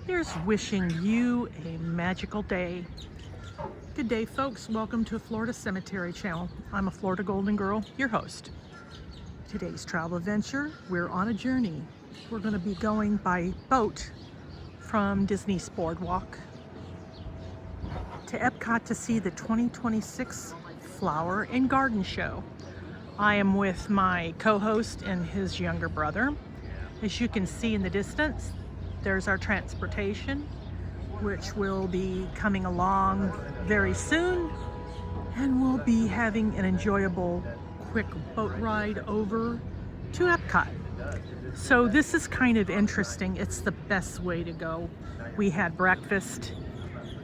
Here's wishing you a magical day. Good day, folks. Welcome to Florida Cemetery Channel. I'm a Florida Golden Girl, your host. Today's travel adventure, we're on a journey. We're going to be going by boat from Disney's Boardwalk to EPCOT to see the 2026 Flower and Garden Show. I am with my co-host and his younger brother. As you can see in the distance, there's our transportation, which will be coming along very soon, and we'll be having an enjoyable quick boat ride over to EPCOT. So this is kind of interesting. It's the best way to go. We had breakfast,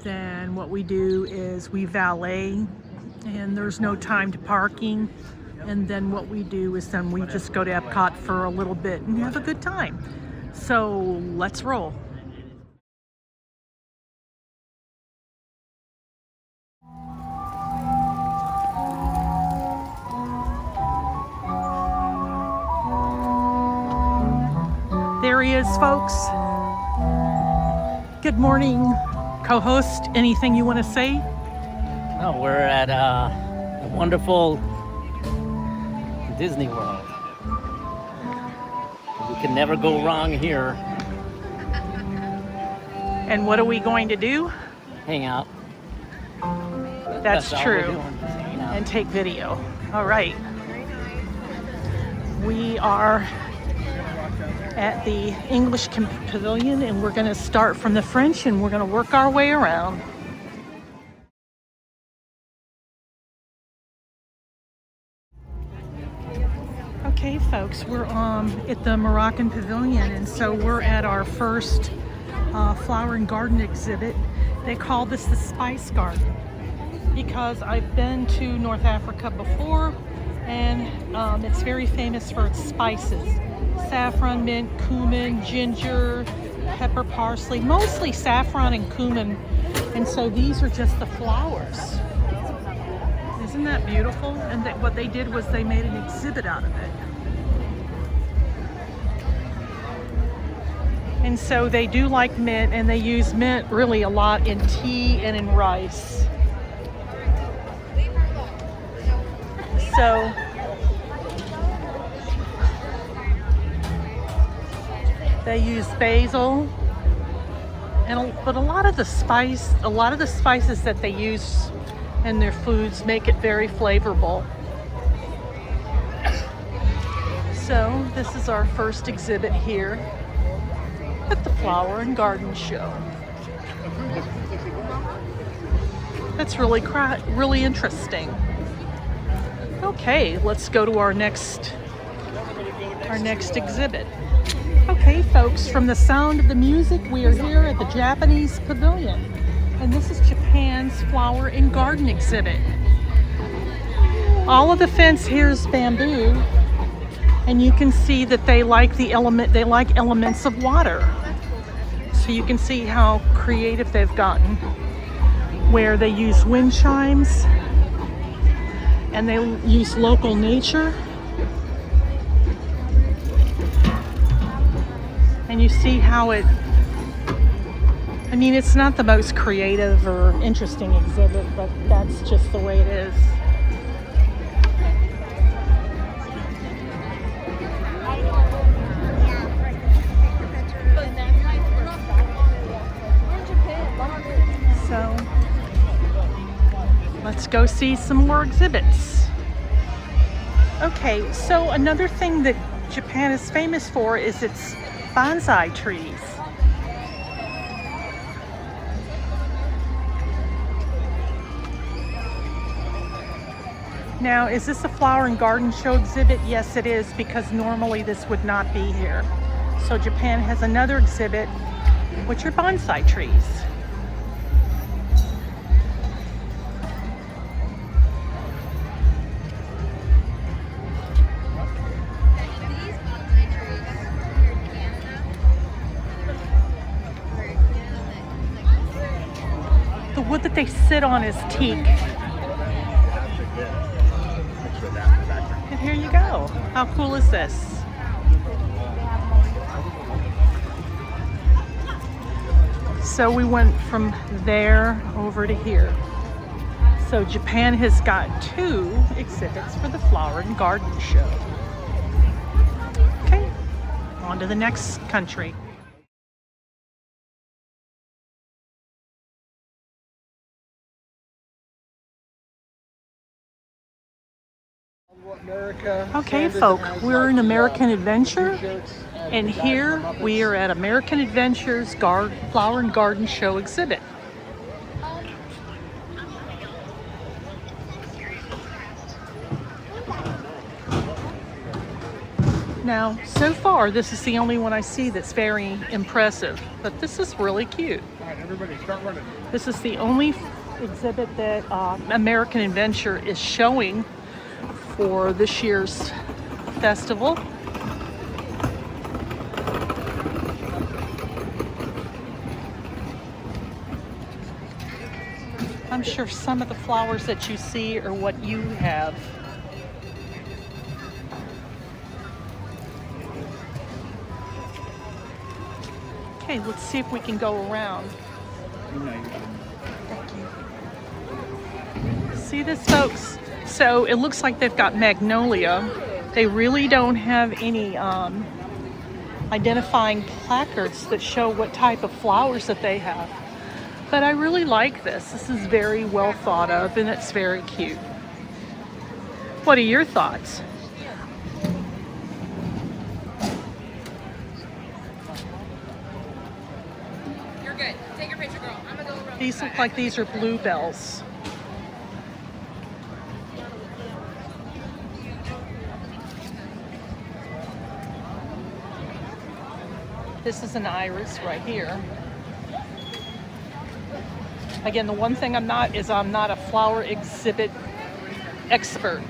then what we do is we valet, and there's no time to parking, and then what we do is then we just go to EPCOT for a little bit and have a good time. So let's roll. There he is, folks. Good morning, co-host. Anything you want to say? No, we're at a wonderful Disney World. We can never go wrong here. And what are we going to do? Hang out. That's all true. we're doing, just hanging out. And take video. All right. We are at the English Pavilion, and we're going to start from the French, and we're going to work our way around. Okay, folks, we're at the Moroccan Pavilion, and so we're at our first flower and garden exhibit. They call this the Spice Garden because I've been to North Africa before, and it's very famous for its spices. Saffron, mint, cumin, ginger, pepper, parsley, mostly saffron and cumin, and so these are just the flowers. Isn't that beautiful? And what they did was they made an exhibit out of it. And so they do like mint, and they use mint really a lot in tea and in rice. So they use basil, but a lot of the spices that they use in their foods make it very flavorful. So this is our first exhibit here at the Flower and Garden Show. That's really interesting. Okay, let's go to our next exhibit. Okay, folks, from the sound of the music, we are here at the Japanese Pavilion, and this is Japan's Flower and Garden exhibit. All of the fence here is bamboo, and you can see that they like elements of water. So you can see how creative they've gotten, where they use wind chimes and they use local nature. And you see how it's not the most creative or interesting exhibit, but that's just the way it is. So let's go see some more exhibits. Okay, so another thing that Japan is famous for is its bonsai trees. Now, is this a flower and garden show exhibit? Yes, it is, because normally this would not be here. So Japan has another exhibit, which are bonsai trees. The wood that they sit on is teak. And here you go. How cool is this? So we went from there over to here. So Japan has got 2 exhibits for the Flower and Garden Show. Okay, on to the next country. Okay, folk, we're in American Adventure, and here we are at American Adventure's Flower and Garden Show exhibit. Now, so far, this is the only one I see that's very impressive, but this is really cute. All right, everybody, start running. This is the only exhibit that American Adventure is showing for this year's festival. I'm sure some of the flowers that you see are what you have. Okay, let's see if we can go around. Thank you. See this, folks? So it looks like they've got magnolia. They really don't have any identifying placards that show what type of flowers that they have. But I really like this. This is very well thought of, and it's very cute. What are your thoughts? You're good. Take your picture, girl. I'm gonna go around. These look like these are bluebells. This is an iris right here. Again, the one thing I'm not a flower exhibit expert.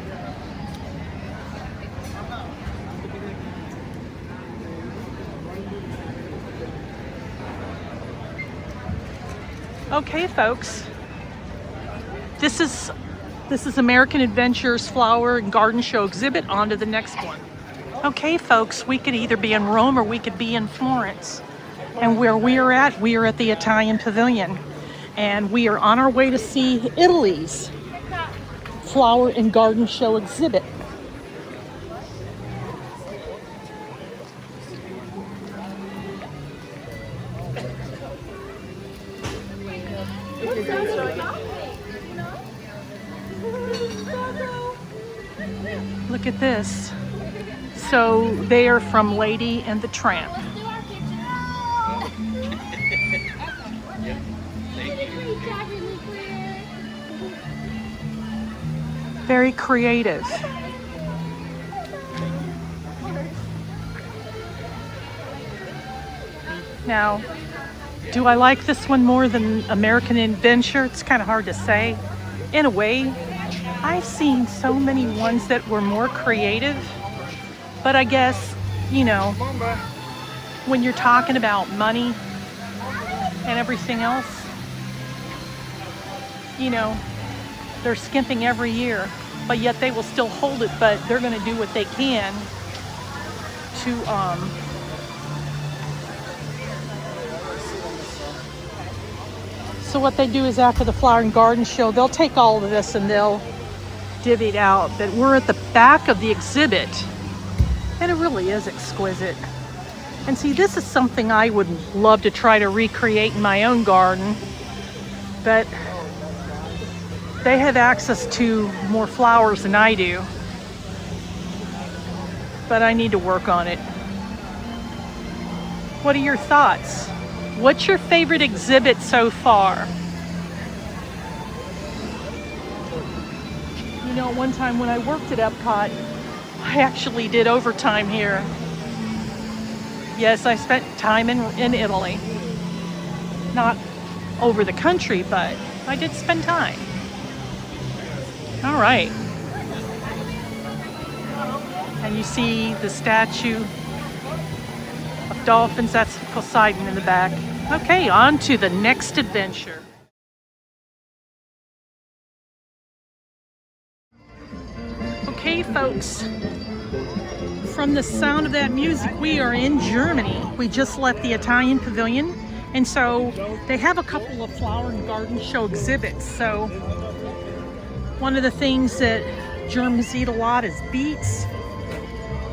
Okay, folks. This is American Adventure's Flower and Garden Show exhibit. On to the next one. Okay, folks, we could either be in Rome or we could be in Florence. And where we are at the Italian Pavilion. And we are on our way to see Italy's Flower and Garden Show exhibit. Look at this. So they are from Lady and the Tramp. Very creative. Now, do I like this one more than American Adventure? It's kind of hard to say. In a way, I've seen so many ones that were more creative, but I guess, you know, when you're talking about money and everything else, you know, they're skimping every year, but yet they will still hold it, but they're going to do what they can to so what they do is after the Flower and Garden Show, they'll take all of this and they'll divvy it out. But we're at the back of the exhibit, and it really is exquisite. And see, this is something I would love to try to recreate in my own garden, but they have access to more flowers than I do. But I need to work on it. What are your thoughts? What's your favorite exhibit so far? You know, one time when I worked at EPCOT, I actually did overtime here. Yes, I spent time in Italy. Not over the country, but I did spend time. All right. And you see the statue of dolphins. That's Poseidon in the back. Okay, on to the next adventure. Okay, folks. From the sound of that music, we are in Germany. We just left the Italian Pavilion, And so they have a couple of flower and garden show exhibits. So one of the things that Germans eat a lot is beets,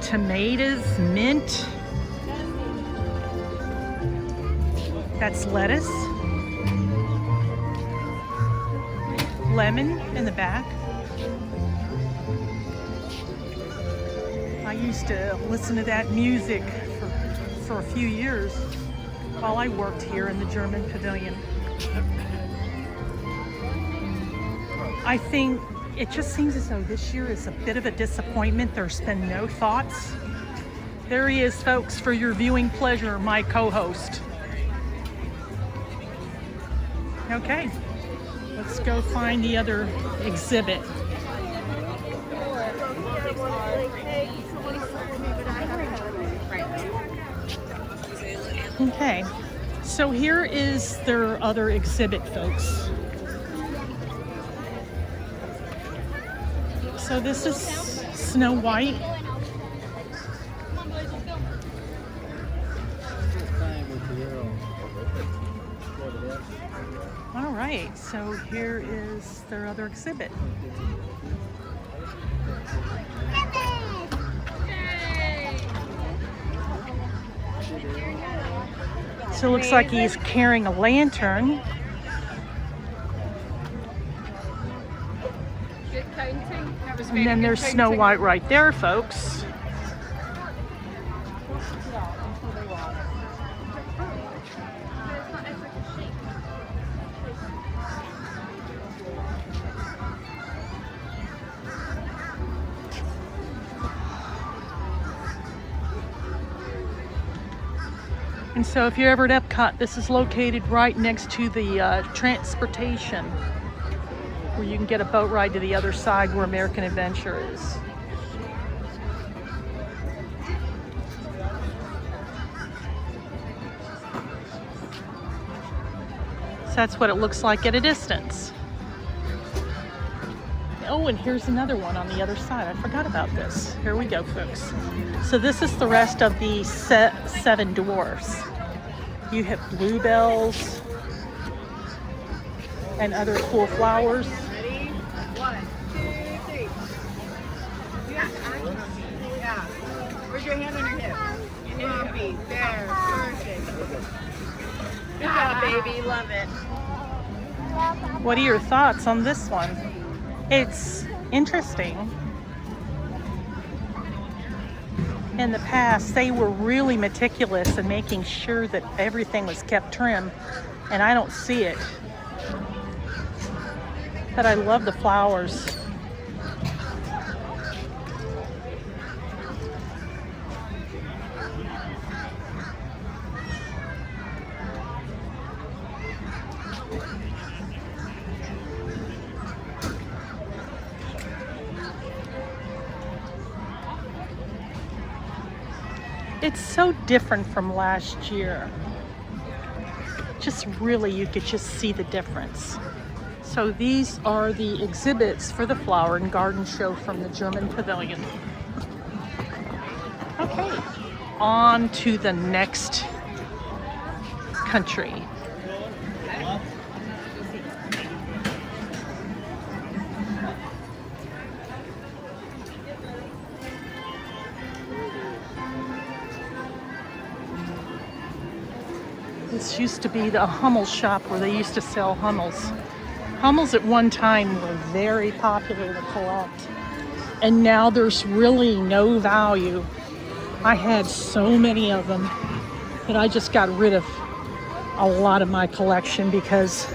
tomatoes, mint. That's lettuce. Lemon in the back. I used to listen to that music for a few years while I worked here in the German pavilion. I think it just seems as though this year is a bit of a disappointment. There's been no thoughts. There he is, folks, for your viewing pleasure, my co-host. Okay, let's go find the other exhibit. Okay, so here is their other exhibit, folks. So this is Snow White. All right, so here is their other exhibit. So it looks like he's carrying a lantern. And then there's Snow White right there, folks. And so if you're ever at EPCOT, this is located right next to the transportation, where you can get a boat ride to the other side where American Adventure is. So that's what it looks like at a distance. Oh, and here's another one on the other side. I forgot about this. Here we go, folks. So this is the rest of the seven dwarfs. You have bluebells and other cool flowers. Ready? 1, 2, 3. You have to act. Yeah. Where's your hand on your hip? Happy. There. Perfect. Good job, baby. Love it. What are your thoughts on this one? It's interesting. In the past, they were really meticulous in making sure that everything was kept trim, and I don't see it. But I love the flowers. It's so different from last year. Just really, you could just see the difference. So these are the exhibits for the Flower and Garden Show from the German Pavilion. Okay, on to the next country. This used to be the Hummel shop where they used to sell Hummels. Hummels at one time were very popular to collect, and now there's really no value. I had so many of them that I just got rid of a lot of my collection because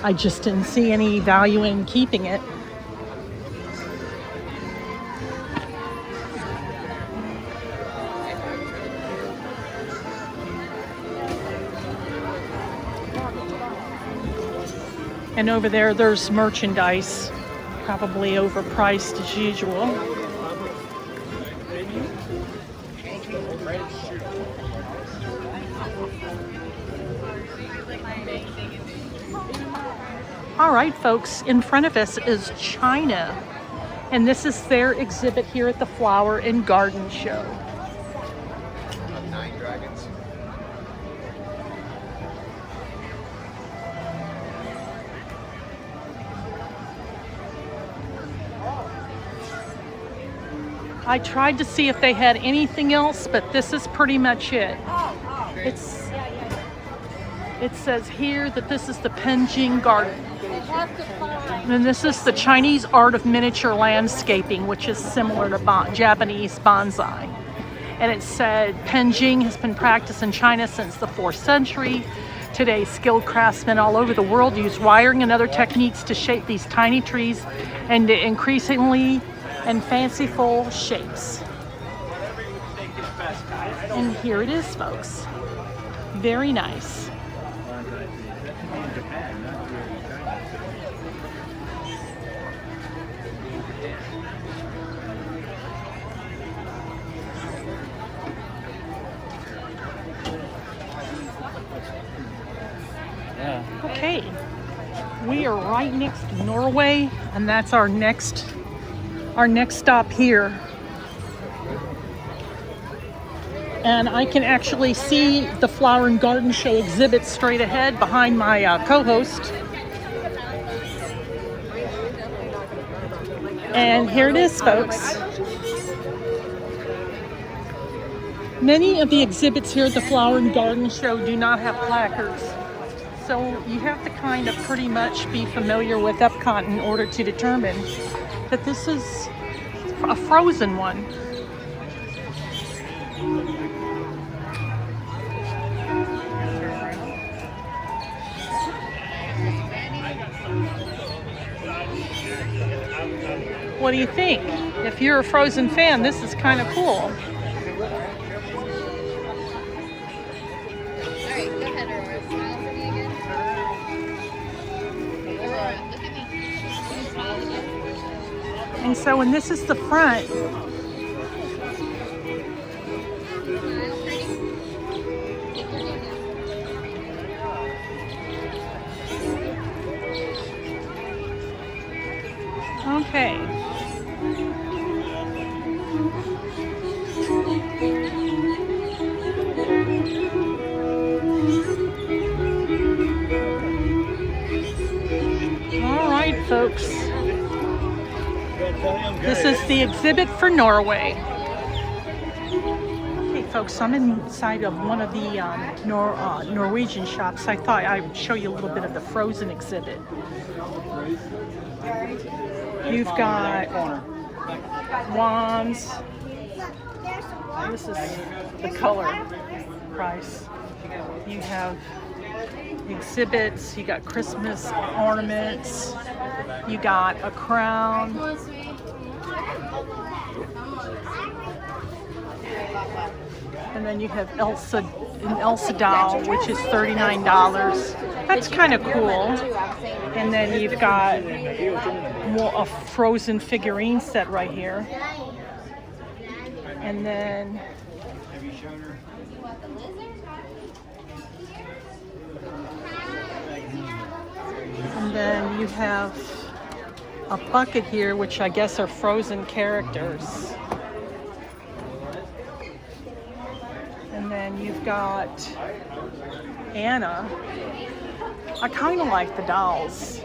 I just didn't see any value in keeping it. And over there, there's merchandise, probably overpriced as usual. All right, folks, in front of us is China, and this is their exhibit here at the Flower and Garden Show. 9 dragons. I tried to see if they had anything else, but this is pretty much it. It says here that this is the Penjing Garden. And this is the Chinese art of miniature landscaping, which is similar to Japanese bonsai. And it said Penjing has been practiced in China since the 4th century. Today, skilled craftsmen all over the world use wiring and other techniques to shape these tiny trees into increasingly and fanciful shapes. And here it is, folks. Very nice. Yeah. Okay, we are right next to Norway, and that's our next stop here. And I can actually see the Flower and Garden Show exhibit straight ahead behind my co-host. And here it is, folks. Many of the exhibits here at the Flower and Garden Show do not have placards. So you have to kind of pretty much be familiar with EPCOT in order to determine that this is a frozen one. What do you think? If you're a Frozen fan, this is kind of cool. Alright, go ahead, Aurora. Smile for me again. Aurora, look at me. Can you smile again? And so when this is the front, Smile, pretty. Take your hand out. okay. All right, folks. This is the exhibit for Norway. Okay, folks, I'm inside of one of the Norwegian shops. I thought I would show you a little bit of the Frozen exhibit. You've got wands. This is the color price. You have exhibits. You got Christmas ornaments. You got a crown. And then you have an Elsa doll, which is $39. That's kind of cool. And then you've got a Frozen figurine set right here. And then you have a bucket here, which I guess are Frozen characters. And then you've got Anna. I kind of like the dolls.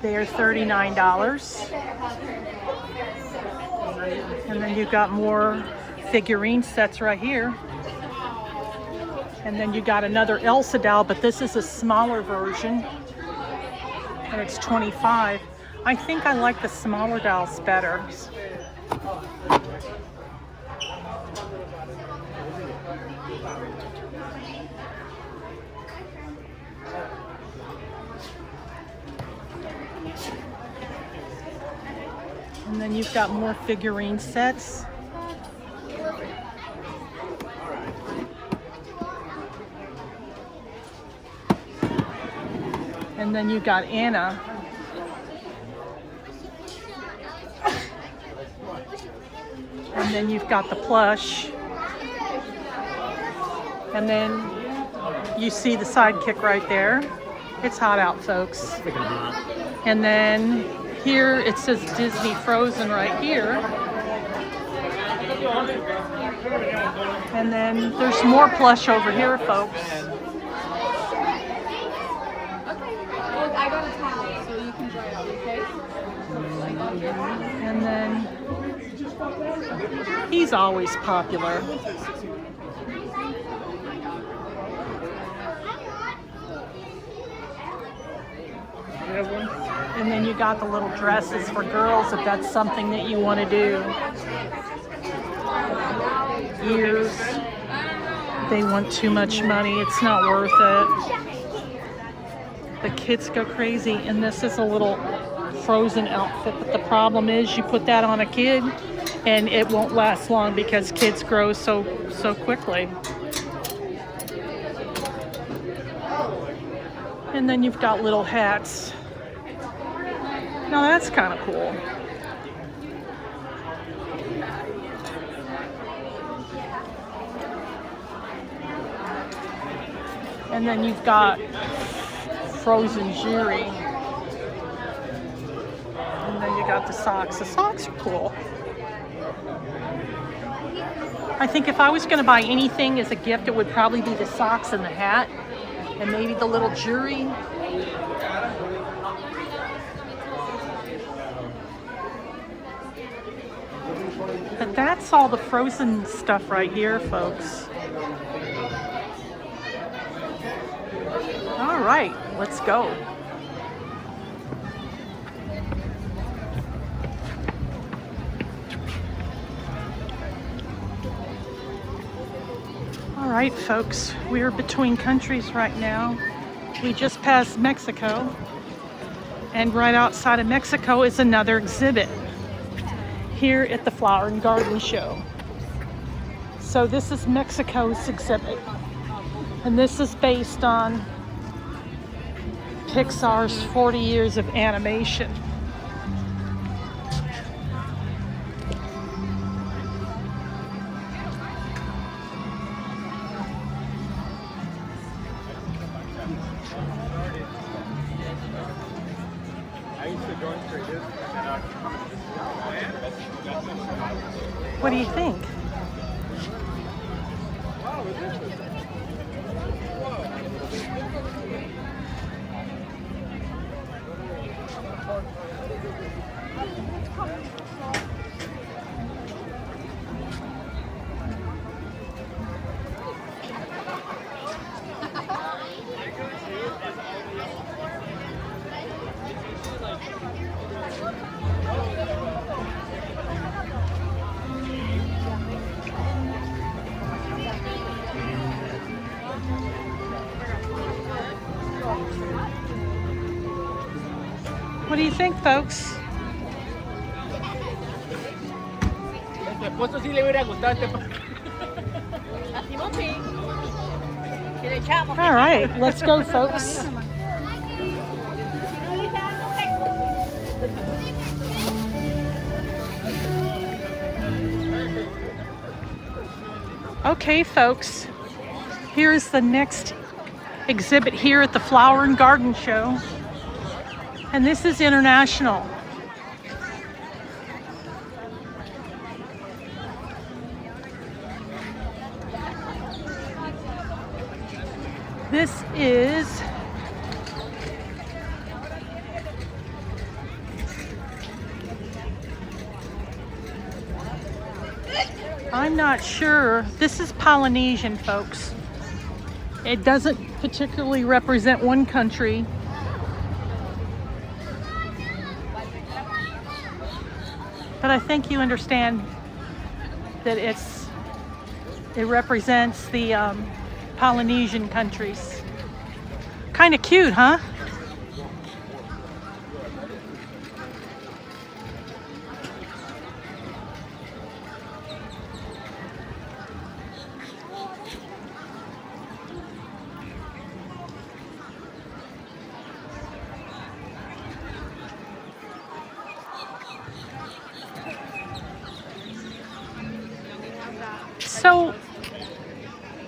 They are $39. And then you've got more figurine sets right here. And then you got another Elsa doll, but this is a smaller version. And it's $25. I think I like the smaller dolls better. And then you've got more figurine sets. And then you've got Anna. And then you've got the plush. And then you see the sidekick right there. It's hot out, folks. And then here it says Disney Frozen right here. And then there's more plush over here, folks. I got a towel, so you can dry it, okay? He's always popular. And then you got the little dresses for girls if that's something that you want to do. Ears. They want too much money. It's not worth it. The kids go crazy. And this is a little Frozen outfit. But the problem is you put that on a kid and it won't last long because kids grow so quickly. And then you've got little hats. Now that's kind of cool. And then you've got Frozen jewelry. And then you got the socks. The socks are cool. I think if I was going to buy anything as a gift, it would probably be the socks and the hat. And maybe the little jewelry. But that's all the Frozen stuff right here, folks. All right, let's go. All right, folks, we're between countries right now. We just passed Mexico, and right outside of Mexico is another exhibit here at the Flower and Garden Show. So this is Mexico's exhibit, and this is based on Pixar's 40 years of animation. What do you think? What do you think, folks? All right, let's go, folks. Okay, folks, here's the next exhibit here at the Flower and Garden Show. And this is international. This is I'm not sure. This is Polynesian, folks. It doesn't particularly represent one country. But I think you understand that it represents the Polynesian countries. Kind of cute, huh? So,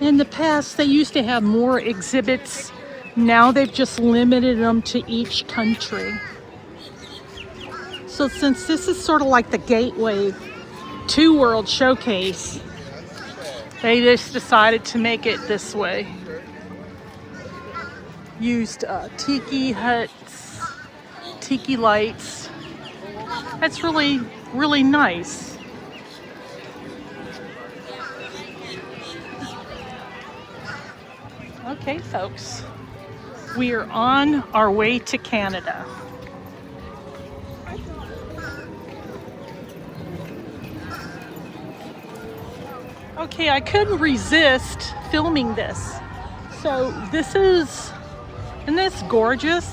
in the past, they used to have more exhibits. Now they've just limited them to each country. So since this is sort of like the gateway to World Showcase, they just decided to make it this way. Used tiki huts, tiki lights. That's really, really nice. Okay, folks, we are on our way to Canada. Okay, I couldn't resist filming this. So isn't this gorgeous?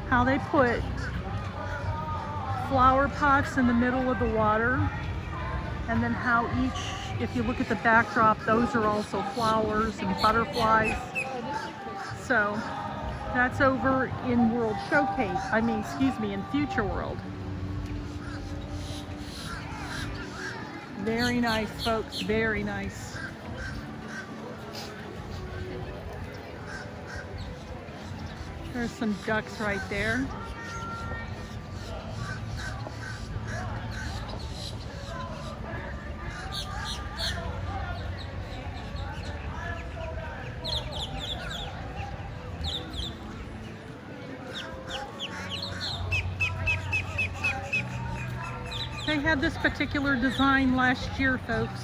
How they put flower pots in the middle of the water, and then how each, if you look at the backdrop, those are also flowers and butterflies. So that's over in World Showcase, in Future World. Very nice, folks, very nice. There's some ducks right there. They had this particular design last year, folks.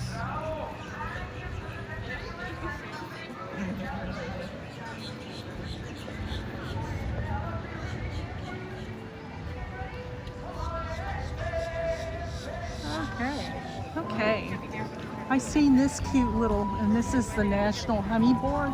Okay. I seen this cute little, and this is the National Honey Board.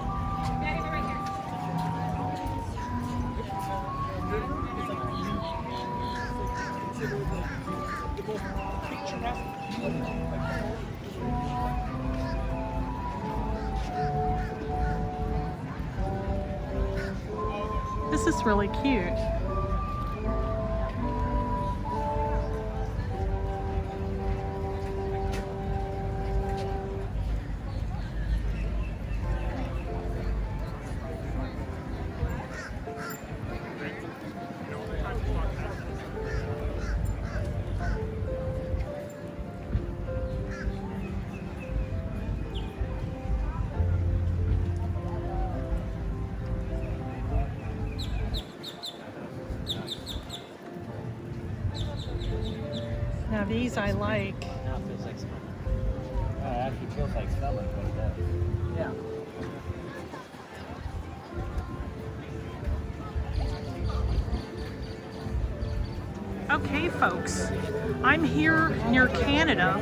This is really cute. Now these I like. Now it feels like smelling. It actually feels like smelling what it does. Yeah. Okay, folks, I'm here near Canada,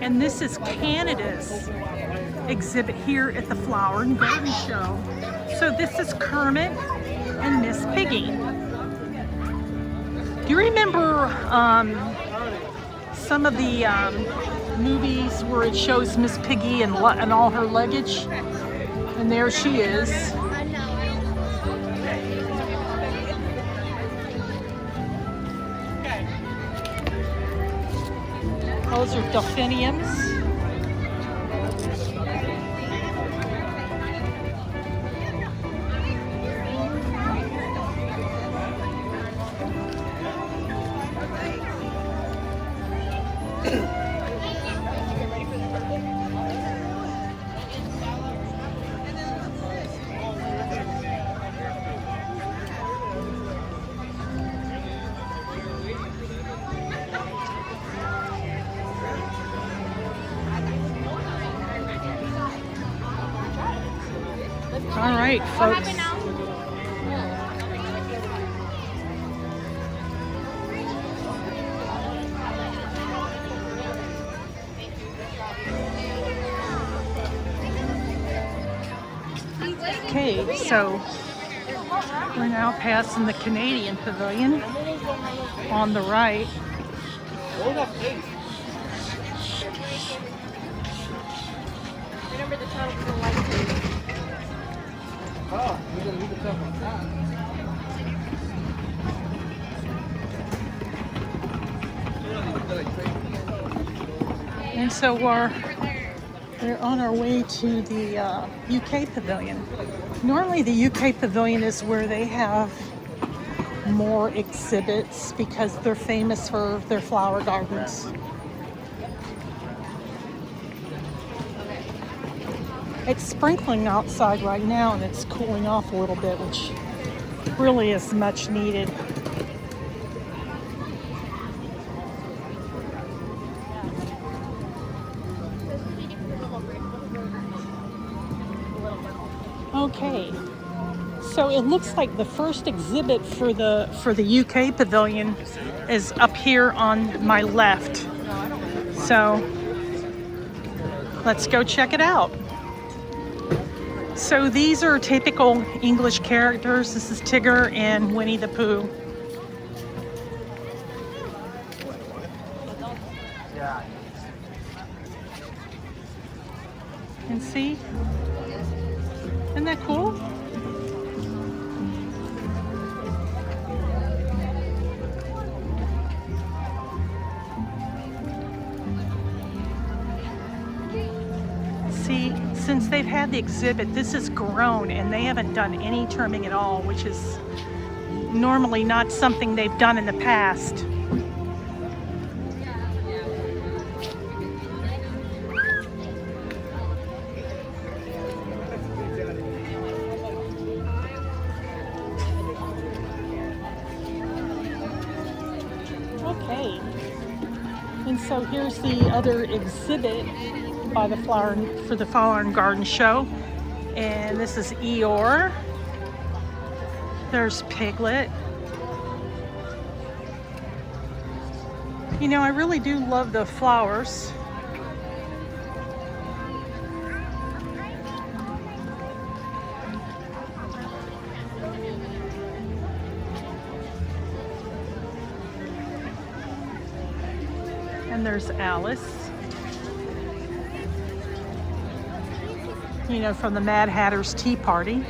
and this is Canada's exhibit here at the Flower and Garden Show. So this is Kermit and Miss Piggy. Do you remember some of the movies where it shows Miss Piggy and all her luggage? And there she is. Those are delphiniums. All right, folks. Okay, so we're now passing the Canadian Pavilion on the right. Remember the child with the light. Oh, you're gonna leave it up on top. And so we're on our way to the UK Pavilion. Normally the UK Pavilion is where they have more exhibits because they're famous for their flower gardens. It's sprinkling outside right now and it's cooling off a little bit, which really is much needed. Okay, so it looks like the first exhibit for the UK pavilion is up here on my left. So let's go check it out. So these are typical English characters. This is Tigger and Winnie the Pooh. And see? Isn't that cool? See, since they've had the exhibit, this has grown and they haven't done any trimming at all, which is normally not something they've done in the past. Okay, and so here's the other exhibit by the Flower and Garden Show, and this is Eeyore. There's Piglet. You know, I really do love the flowers. And there's Alice, you know, from the Mad Hatter's Tea Party.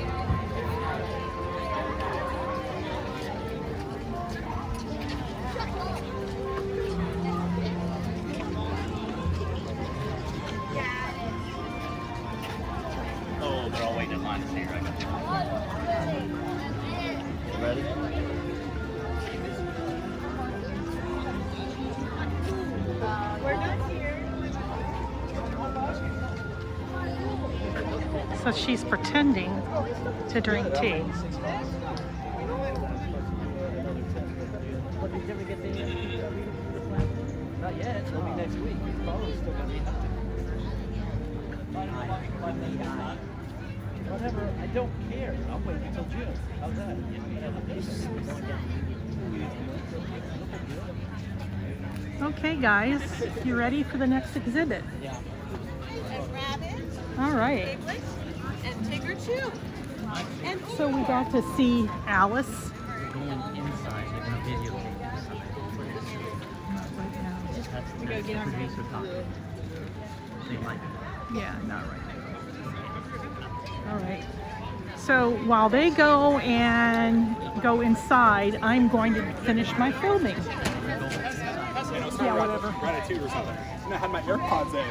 Oh, they're all waiting in line to see right now. Ready? We're not here. So she's pretending to drink tea. Did we get the Not yet. It'll be next week. It's probably still going to be whatever. I don't care. I'll wait until June. How's that? Okay, guys, you ready for the next exhibit? Yeah. And rabbits, All right. piglets, and Tigger too. And So we got to see Alice. Going inside. They're going to videotape this. That's the producer talking. They might be. Yeah, not right. All right. So while they go inside, I'm going to finish my filming. Yeah, whatever. Ratatouille or something. And I had my AirPods in.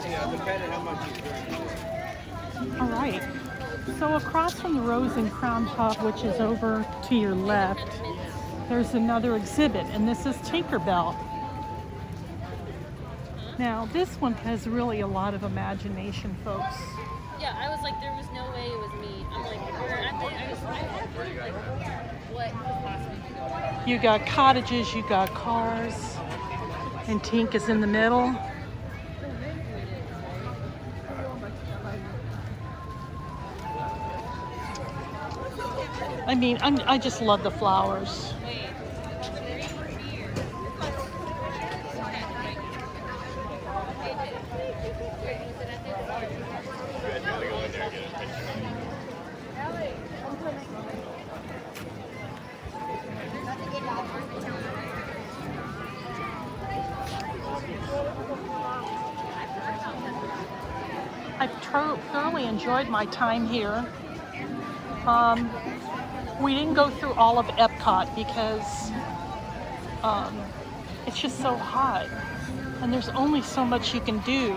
Yeah, depending how much you All right. So across from the Rose and Crown Hub, which is over to your left, there's another exhibit, and this is Tinkerbell. Now, this one has really a lot of imagination, folks. Yeah, I was like, there was no way it was me. I'm like, we're at the, I had a feeling like, what could possibly be going on? You got cottages, you got cars, and Tink is in the middle. I mean, I just love the flowers. I've thoroughly enjoyed my time here. We didn't go through all of EPCOT because it's just so hot and there's only so much you can do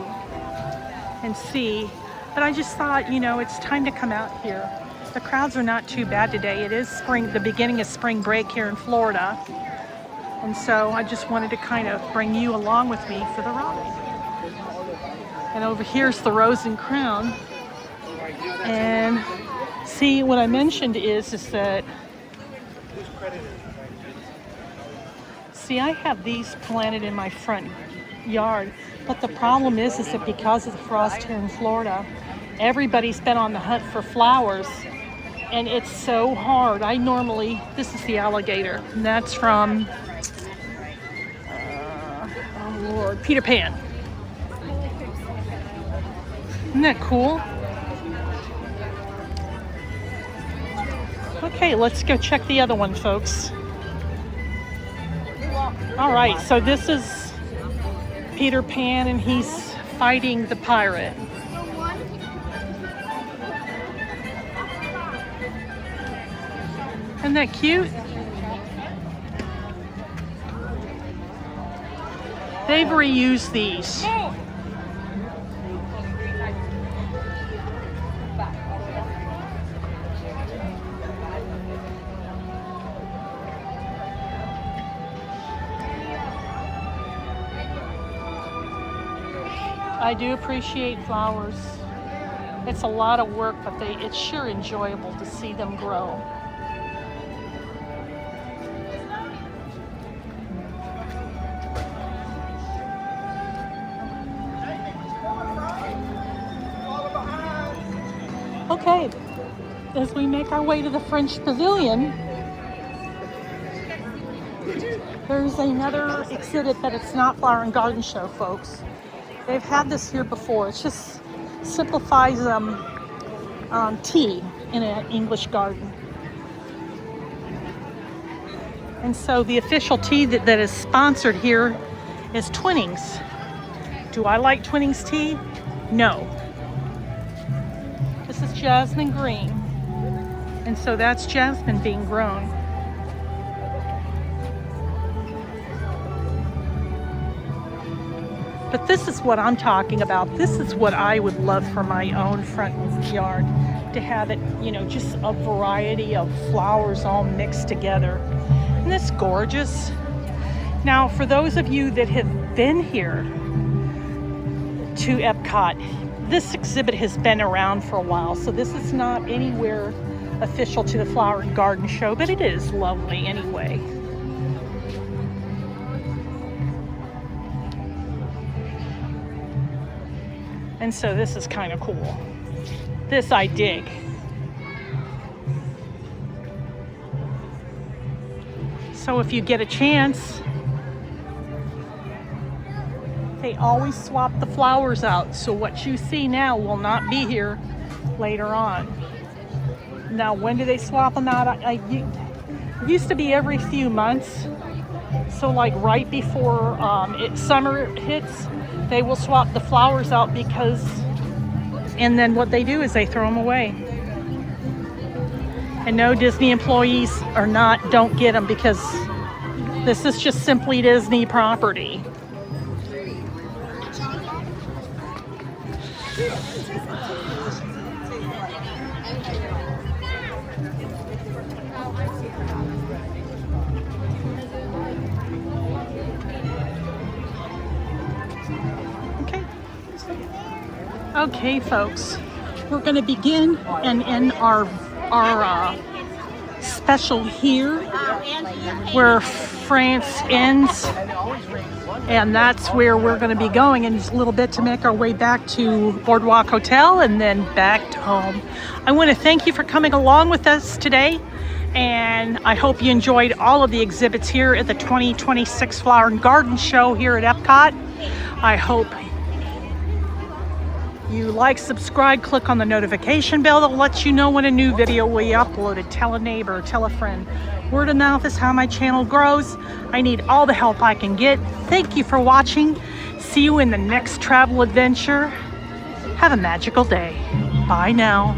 and see. But I just thought, you know, it's time to come out here. The crowds are not too bad today. It is spring, the beginning of spring break here in Florida. And so I just wanted to kind of bring you along with me for the ride. And over here's the Rose and Crown. And see, what I mentioned is that, see, I have these planted in my front yard, but the problem is that because of the frost here in Florida Everybody's been on the hunt for flowers, and it's so hard. This is the alligator, and that's from, oh Lord, Peter Pan. Isn't that cool? Okay, let's go check the other one, folks. All right, so this is Peter Pan, and he's fighting the pirate. Isn't that cute? They've reused these. I do appreciate flowers. It's a lot of work, but it's sure enjoyable to see them grow. Okay, as we make our way to the French Pavilion, there's another exhibit, but it's not Flower and Garden Show, folks. They've had this here before. It just simplifies tea in an English garden. And so the official tea that is sponsored here is Twinings. Do I like Twinings tea? No. This is jasmine green. And so that's jasmine being grown. But this is what I'm talking about. This is what I would love for my own front yard, to have it, you know, just a variety of flowers all mixed together. Isn't this gorgeous? Now, for those of you that have been here to EPCOT, this exhibit has been around for a while, so this is not anywhere official to the Flower and Garden Show, but it is lovely anyway. And so this is kind of cool. This I dig. So if you get a chance, they always swap the flowers out. So what you see now will not be here later on. Now, when do they swap them out? It used to be every few months. So like right before summer hits, they will swap the flowers out and then what they do is they throw them away. And no, Disney employees don't get them, because this is just simply Disney property. Okay, folks, we're going to begin and end our special here where France ends, and that's where we're going to be going in just a little bit to make our way back to Boardwalk Hotel and then back to home. I want to thank you for coming along with us today, and I hope you enjoyed all of the exhibits here at the 2026 Flower and Garden Show here at EPCOT. I hope you like, subscribe, click on the notification bell that lets you know when a new video will be uploaded. Tell a neighbor, tell a friend. Word of mouth is how my channel grows. I need all the help I can get. Thank you for watching. See you in the next travel adventure. Have a magical day. Bye now.